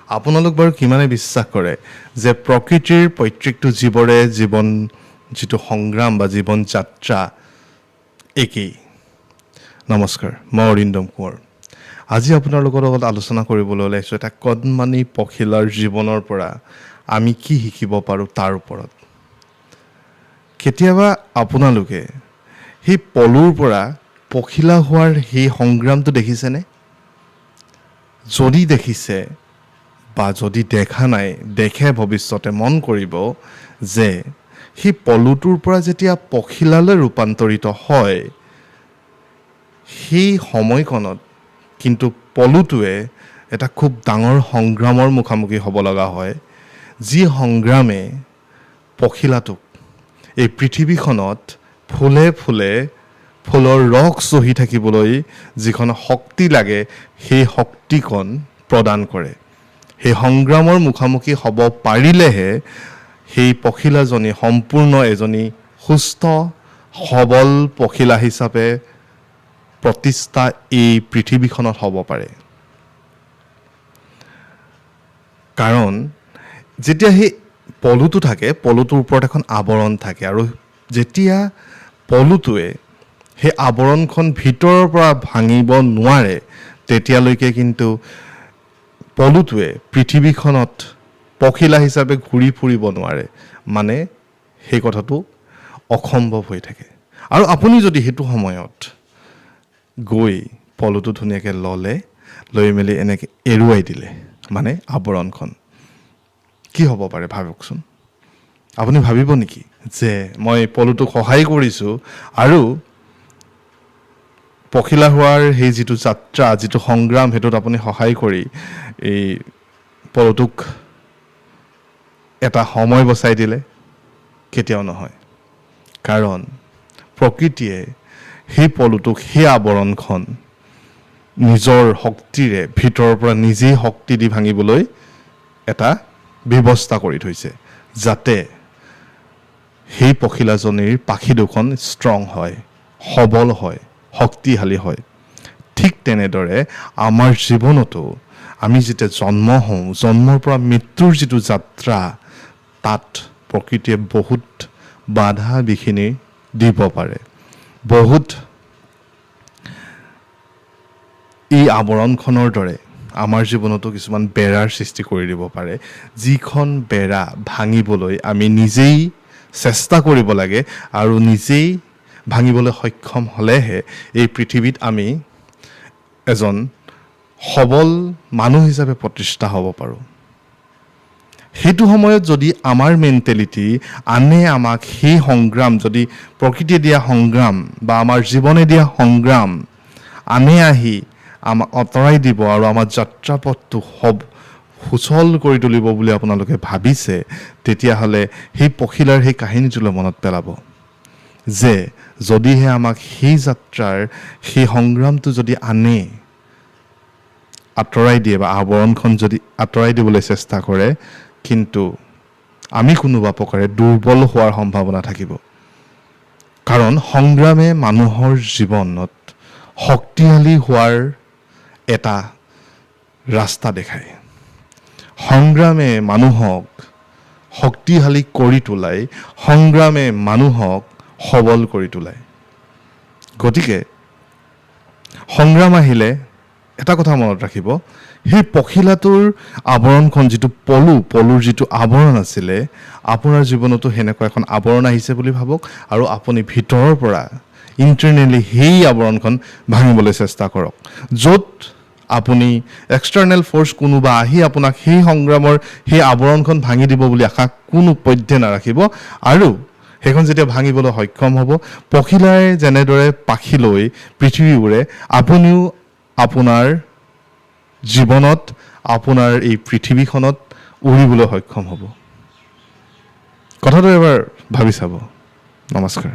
আপোনালোক বাৰু কিমানে বিশ্বাস কৰে যে প্ৰকৃতিৰ প্ৰত্যেকটো জীৱৰে জীৱন যিটো সংগ্ৰাম বা জীৱন যাত্ৰা একেই? নমস্কাৰ, মই অৰিন্দম কোঁৱৰ। আজি আপোনালোকৰ লগত আলোচনা কৰিবলৈ ওলাইছোঁ এটা কণমানি পখিলাৰ জীৱনৰ পৰা আমি কি শিকিব পাৰোঁ তাৰ ওপৰত। কেতিয়াবা আপোনালোকে সেই পলুৰ পৰা পখিলা হোৱাৰ সেই সংগ্ৰামটো দেখিছেনে? যদি দেখিছে বা যদি দেখা নাই, দেখে ভৱিষ্যতে মন কৰিব যে সেই পলুটোৰ পৰা যেতিয়া পখিলালৈ ৰূপান্তৰিত হয়, সেই সময়কণত কিন্তু পলুটোৱে এটা খুব ডাঙৰ সংগ্ৰামৰ মুখামুখি হ'ব লগা হয়, যি সংগ্ৰামে পখিলাটোক এই পৃথিৱীখনত ফুলে ফুলে ফুলৰ ৰস চহি থাকিবলৈ যিখন শক্তি লাগে, সেই শক্তিকণ প্ৰদান কৰে। সেই সংগ্ৰামৰ মুখামুখি হ'ব পাৰিলেহে সেই পখিলাজনী সম্পূৰ্ণ এজনী সুস্থ সবল পখিলা হিচাপে প্ৰতিষ্ঠা এই পৃথিৱীখনত হ'ব পাৰে। কাৰণ যেতিয়া সেই পলুটো থাকে, পলুটোৰ ওপৰত এখন আৱৰণ থাকে, আৰু যেতিয়া পলুটোৱে সেই আৱৰণখন ভিতৰৰ পৰা ভাঙিব নোৱাৰে, তেতিয়ালৈকে কিন্তু পলুটোৱে পৃথিৱীখনত পখিলা হিচাপে ঘূৰি ফুৰিব নোৱাৰে। মানে সেই কথাটো অসম্ভৱ হৈ থাকে। আৰু আপুনি যদি সেইটো সময়ত গৈ পলুটো ধুনীয়াকৈ লৈ মেলি এনেকৈ এৰুৱাই দিলে, মানে আৱৰণখন, কি হ'ব পাৰে ভাবকচোন। আপুনি ভাবিব নেকি যে মই পলুটোক সহায় কৰিছোঁ আৰু পখিলা হোৱাৰ সেই যিটো যাত্ৰা, যিটো সংগ্ৰাম, সেইটোত আপুনি সহায় কৰি এই পলুটোক এটা সময় বচাই দিলে? কেতিয়াও নহয়। কাৰণ প্ৰকৃতিয়ে সেই পলুটোক সেই আৱৰণখন নিজৰ শক্তিৰে ভিতৰৰ পৰা নিজেই শক্তি দি ভাঙিবলৈ এটা ব্যৱস্থা কৰি থৈছে, যাতে সেই পখিলাজনীৰ পাখি দুখন ষ্ট্ৰং হয়, সবল হয়, শক্তিশালী হয়। ঠিক তেনেদৰে আমাৰ জীৱনতো আমি যেতিয়া জন্ম হওঁ, জন্মৰ পৰা মৃত্যুৰ যিটো যাত্ৰা, তাত প্ৰকৃতিয়ে বহুত বাধা বিঘিনি দিব পাৰে। বহুত এই আৱৰণখনৰ দৰে আমাৰ জীৱনতো কিছুমান বেৰাৰ সৃষ্টি কৰি দিব পাৰে, যিখন বেৰা ভাঙিবলৈ আমি নিজেই চেষ্টা কৰিব লাগে, আৰু নিজেই ভাঙিবলৈ সক্ষম হ'লেহে এই পৃথিৱীত আমি এজন সবল মানুহ হিচাপে প্ৰতিষ্ঠা হ'ব পাৰোঁ। সেইটো সময়ত যদি আমাৰ মেণ্টেলিটি আনে আমাক সেই সংগ্ৰাম, যদি প্ৰকৃতিয়ে দিয়া সংগ্ৰাম বা আমাৰ জীৱনে দিয়া সংগ্ৰাম আনে আহি আমাক আঁতৰাই দিব আৰু আমাৰ যাত্ৰাপথটো সুচল কৰি তুলিব বুলি আপোনালোকে ভাবিছে, তেতিয়াহ'লে সেই পখিলাৰ সেই কাহিনীটোলৈ মনত পেলাব যে যদিহে আমাক সেই যাত্ৰাৰ সেই সংগ্ৰামটো যদি আনে আঁতৰাই দিয়ে বা আৱৰণখন যদি আঁতৰাই দিবলৈ চেষ্টা কৰে, কিন্তু আমি কোনোবা প্ৰকাৰে দুৰ্বল হোৱাৰ সম্ভাৱনা থাকিব। কাৰণ সংগ্ৰামে মানুহৰ জীৱনত শক্তিশালী হোৱাৰ এটা ৰাস্তা দেখায়। সংগ্ৰামে মানুহক শক্তিশালী কৰি তোলাই, সংগ্ৰামে মানুহক সবল কৰি তোলায়। গতিকে সংগ্ৰাম আহিলে এটা কথা মনত ৰাখিব, সেই পখিলাটোৰ আৱৰণখন, যিটো পলুৰ যিটো আৱৰণ আছিলে, আপোনাৰ জীৱনতো সেনেকুৱা এখন আৱৰণ আহিছে বুলি ভাবক, আৰু আপুনি ভিতৰৰ পৰা ইণ্টাৰনেলি সেই আৱৰণখন ভাঙিবলৈ চেষ্টা কৰক। য'ত আপুনি এক্সটাৰ্নেল ফ'ৰ্চ কোনোবা আহি আপোনাক সেই সংগ্ৰামৰ সেই আৱৰণখন ভাঙি দিব বুলি আশা কোনো পধ্যে নাৰাখিব। আৰু সেইখন যেতিয়া ভাঙিবলৈ সক্ষম হ'ব, পখিলাই যেনেদৰে পাখি লৈ পৃথিৱী উৰে, আপুনিও আপোনাৰ জীৱনত, আপোনাৰ এই পৃথিৱীখনত উৰিবলৈ সক্ষম হ'ব। কথাটো এবাৰ ভাবি চাব। নমস্কাৰ।